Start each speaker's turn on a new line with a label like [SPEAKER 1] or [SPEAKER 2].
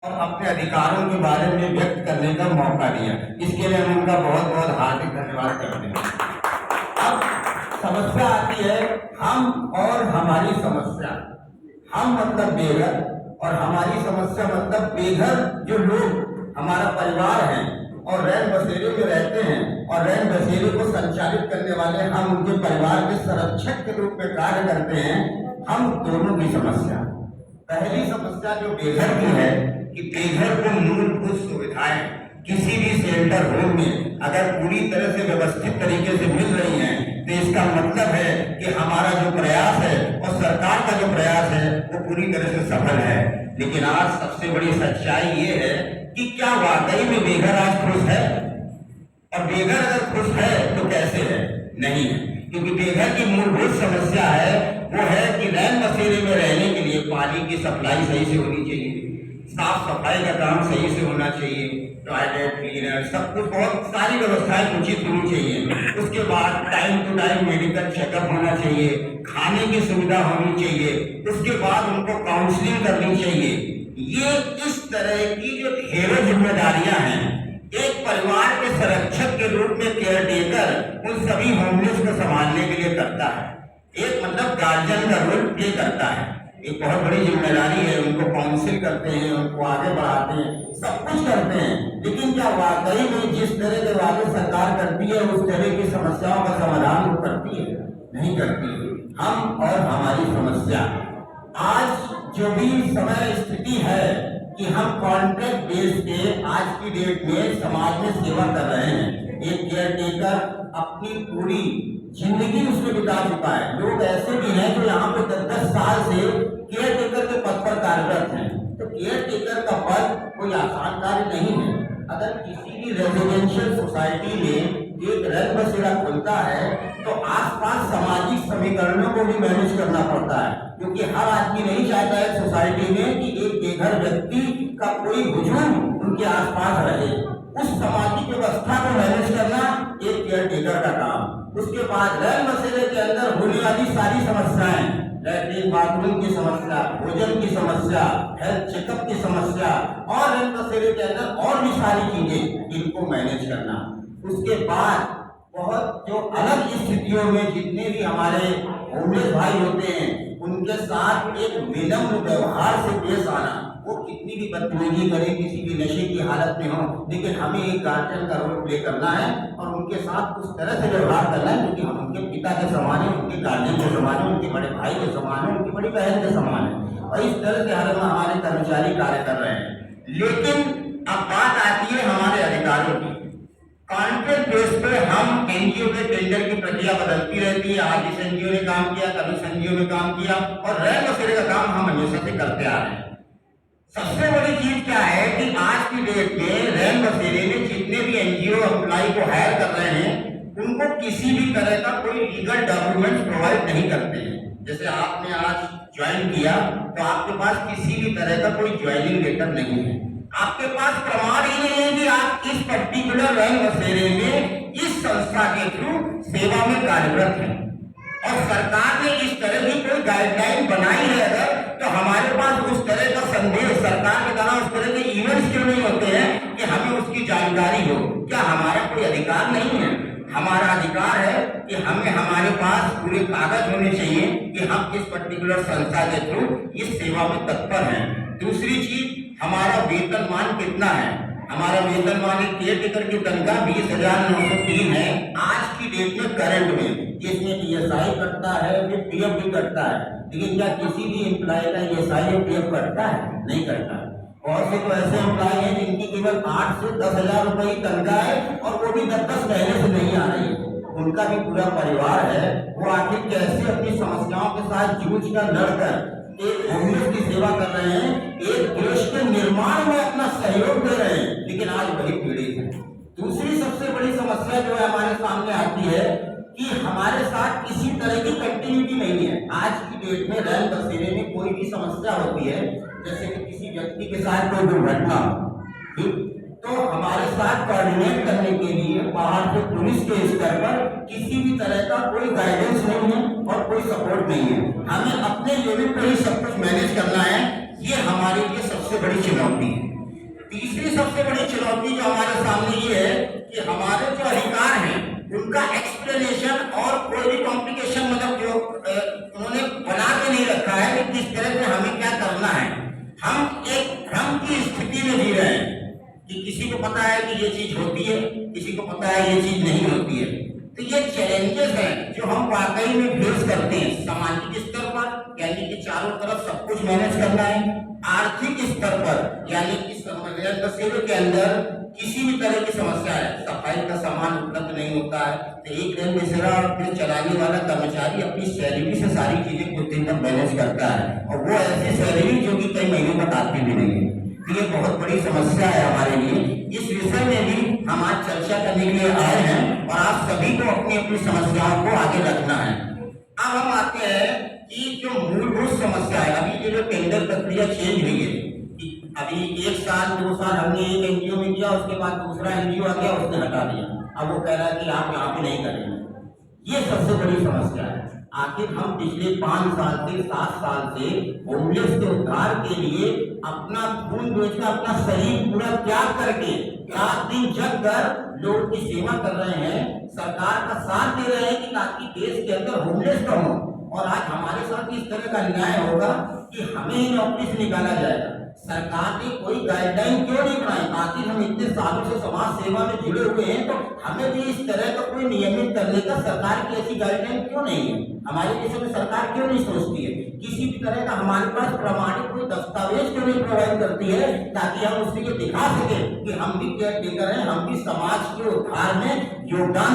[SPEAKER 1] और अपने अधिकारों के बारे में व्यक्त करने का मौका दिया। इसके लिए हम उनका बहुत बहुत हार्दिक धन्यवाद करते हैं। अब समस्या आती है हम और हमारी समस्या। हम मतलब बेघर और हमारी समस्या मतलब बेघर जो लोग हमारा परिवार है और रैन बसेरे में रहते हैं और रैन बसेरे को संचालित करने वाले हम उनके परिवार के संरक्षक के रूप में कार्य करते हैं। हम दोनों की समस्या, पहली समस्या जो बेघर की है कि बेघर को मूलभूत सुविधाएं किसी भी शेल्टर होम में अगर पूरी तरह से व्यवस्थित तरीके से मिल रही हैं तो इसका मतलब है कि हमारा जो प्रयास है और सरकार का जो प्रयास है वो पूरी तरह से सफल है। लेकिन आज सबसे बड़ी सच्चाई ये है कि क्या वाकई में बेघर आज खुश है? और बेघर अगर खुश है तो कैसे है? नहीं है, क्योंकि बेघर की मूलभूत समस्या है वो है कि रैन बसेरे में रहने के लिए पानी की सप्लाई सही से होनी चाहिए, साफ सफाई का काम सही से होना चाहिए, टॉयलेट क्लीनर सब कुछ बहुत सारी व्यवस्थाएं उचित होनी चाहिए। उसके बाद time to time medical checkup होना चाहिए, खाने की सुविधा होनी चाहिए, उसके बाद उनको काउंसलिंग करनी चाहिए। ये इस तरह की जो ढेरों जिम्मेदारियां हैं एक परिवार के संरक्षक के रूप में केयर टेकर उन सभी होमलेस को संभालने के लिए करता है। एक मतलब गार्जियन का रोल प्ले करता है। एक बहुत बड़ी जिम्मेदारी है, उनको काउंसिल करते हैं, उनको आगे बढ़ाते हैं, सब कुछ करते हैं। लेकिन क्या वाकई में जिस तरह के वादे सरकार करती है उस तरह की समस्याओं का समाधान वो करती है? नहीं करती है। हम और हमारी समस्या, आज जो भी समय स्थिति है कि हम कॉन्ट्रैक्ट बेस पे आज की डेट में समाज में सेवा कर रहे हैं। एक केयर टेकर अपनी पूरी जिंदगी उसमें बिता चुका है। लोग ऐसे भी हैं जो यहाँ पे 10-10 साल से केयर टेकर के पद पर कार्यरत हैं। तो केयर टेकर का पद कोई आसान कार्य नहीं है। अगर किसी भी रेजिडेंशियल सोसाइटी में एक रैन बसेरा खुलता है तो आसपास सामाजिक समीकरणों को भी मैनेज करना पड़ता है, क्योंकि हर आदमी नहीं चाहता है सोसाइटी में कि एक बेघर व्यक्ति का कोई हुजूम उनके आसपास रहे। उस सामाजिक व्यवस्था को मैनेज करना एक केयर टेकर का काम। उसके बाद रैन बसेरे के अंदर होने वाली सारी समस्याएं, लैट्रिन बाथरूम की समस्या, भोजन की समस्या, हेल्थ चेकअप की समस्या और रैन बसेरे के अंदर और भी सारी चीजें, इनको मैनेज करना। उसके बाद बहुत जो अलग स्थितियों में जितने भी हमारे होमलेस भाई होते हैं उनके साथ एक विनम्र व्यवहार से पेश आना। वो कितनी भी बदतमीजी करें, किसी भी नशे की हालत में हो, लेकिन हमें एक गार्जियन का रोल प्ले करना है और उनके साथ उस तरह से व्यवहार करना है क्योंकि हम उनके पिता के समान है, उनके गार्जियन के समान है, उनके बड़े भाई के समान है, उनकी बड़ी बहन के समान है। और इस तरह से हालत में हमारे कर्मचारी कार्य कर रहे हैं। लेकिन अब बात आती है हमारे अधिकारों की। कॉन्ट्रैक्ट बेस पे हम एनजीओ के टेंडर की प्रक्रिया बदलती रहती है। आज इस एनजीओ ने काम किया, कल उस एनजीओ ने काम किया और रैन बसेरे का काम हम हमेशा से करते आ रहे हैं। सबसे बड़ी चीज क्या है कि आज की डेट में रैन बसेरे में जितने भी एनजीओ एम्प्लॉय को हायर कर रहे हैं उनको किसी भी तरह का कोई लीगल डॉक्यूमेंट प्रोवाइड नहीं करते हैं। जैसे आपने आज ज्वाइन किया तो आपके पास किसी भी तरह का कोई ज्वाइनिंग लेटर नहीं है, आपके पास प्रमाण ही नहीं है कि आप इस पर्टिकुलर रैन बसेरे में इस संस्था के थ्रू सेवा में कार्यरत हैं। और सरकार ने इस तरह की कोई गाइडलाइन बनाई है अगर, तो हमारे पास उस तरह का संदेश सरकार के द्वारा उस तरह के इवेंट्स क्यों नहीं होते हैं कि हमें उसकी जानकारी हो? क्या हमारा कोई अधिकार नहीं है? हमारा अधिकार है कि हमें हमारे पास पूरे कागज होने चाहिए कि हम इस पर्टिकुलर संस्था के थ्रू इस सेवा में तत्पर हैं। दूसरी चीज, हमारा वेतनमान कितना है? हमारा वेतनमान एक केयर टेकर की तनख्वाह 20,903 है आज की डेट में करंट में, जिसमें ईएसआई कटता है, फिर पीएफ भी कटता है। लेकिन क्या किसी भी एम्प्लॉय का ईएसआई और पीएफ कटता है? नहीं करता है। और से तो ऐसे एम्प्लॉय हैं जिनकी केवल 8 से 10,000 रुपए की तनख्वाह है और वो भी 10-10 महीने से नहीं आ रही है। उनका भी पूरा परिवार है, वो आखिर कैसे अपनी समस्याओं के साथ जूझ कर लड़कर एक होमलेस की सेवा कर रहे हैं, एक देश के निर्माण में अपना सहयोग दे रहे हैं, लेकिन आज वही पीड़ित है। दूसरी सबसे बड़ी समस्या जो है हमारे सामने आती है कि हमारे साथ किसी तरह की कंटिन्यूटी नहीं है। आज की डेट में रैन बसेरे में कोई भी समस्या होती है, जैसे कि किसी व्यक्ति के साथ कोई दुर्घटना, तो हमारे साथ कोऑर्डिनेट करने के लिए बाहर से पुलिस के स्तर पर किसी भी तरह का कोई गाइडेंस नहीं है और कोई सपोर्ट नहीं है। हमें अपने लेवल पर ही सब कुछ मैनेज करना है। ये हमारे लिए सबसे बड़ी चुनौती है। तीसरी सबसे बड़ी चुनौती जो हमारे सामने ये है कि हमारे जो अधिकार हैं उनका एक्सप्लेनेशन और कोई भी कॉम्प्लिकेशन मतलब जो उन्होंने बना के नहीं रखा है कि किस तरह से हमें क्या करना है। हम एक भ्रम की स्थिति में जी रहे हैं कि किसी को पता है कि ये चीज होती है, किसी को पता है ये चीज नहीं होती है। तो ये चैलेंजेस हैं जो हम वाकई में फेस करते हैं सामाजिक स्तर पर, यानी कि चारों तरफ सब कुछ मैनेज करना है। आर्थिक स्तर पर, यानी कि सेवा के अंदर किसी भी तरह की समस्या है, सफाई का सामान उपलब्ध नहीं होता है, तो एक रेल बसेरा चलाने वाला कर्मचारी अपनी सैलरी से सारी चीजें कुछ दिन तक मैनेज करता है, और वो ऐसी सैलरी जो कि कई महीनों तक आती भी नहीं है। तो ये बहुत बड़ी समस्या है हमारे लिए। इस विषय में भी हम आज चर्चा करने के लिए आए हैं और आप सभी को अपनी अपनी समस्याओं को आगे रखना है। अब हम आते हैं कि जो मूलभूत समस्या है, अभी ये जो टेंडर प्रक्रिया चेंज हुई है, अभी 1 साल 2 साल हमने एक एनजीओ में किया, उसके बाद दूसरा एनजीओ आ गया, उसने हटा दिया, अब वो कह रहा है कि आप यहाँ पे नहीं करेंगे। ये सबसे बड़ी समस्या है। आखिर हम पिछले 5 साल से 7 साल से होमलेस के उद्धार के लिए अपना खून बेचकर, अपना शरीर पूरा त्याग करके, रात दिन जग कर लोगों की सेवा कर रहे हैं, सरकार का साथ दे रहे हैं कि ताकि देश के अंदर होमलेस न हो। और आज हमारे साथ इस तरह का अन्याय होगा कि हमें ही नौकरी से निकाला जाएगा। सरकार ने कोई गाइडलाइन क्यों नहीं बनाई? आखिर हम इतने सालों से समाज सेवा में जुड़े हुए हैं, तो हमें भी इस तरह का कोई नियमित करने का सरकार की ऐसी गाइडलाइन क्यों नहीं है? हमारे देश में सरकार क्यों नहीं सोचती है? किसी भी तरह का हमारे पास प्रमाणित कोई दस्तावेज क्यों नहीं प्रोवाइड करती है ताकि हम उससे ये दिखा सके कि हम भी केयर टेकर हैं, हम भी समाज के उद्धार में योगदान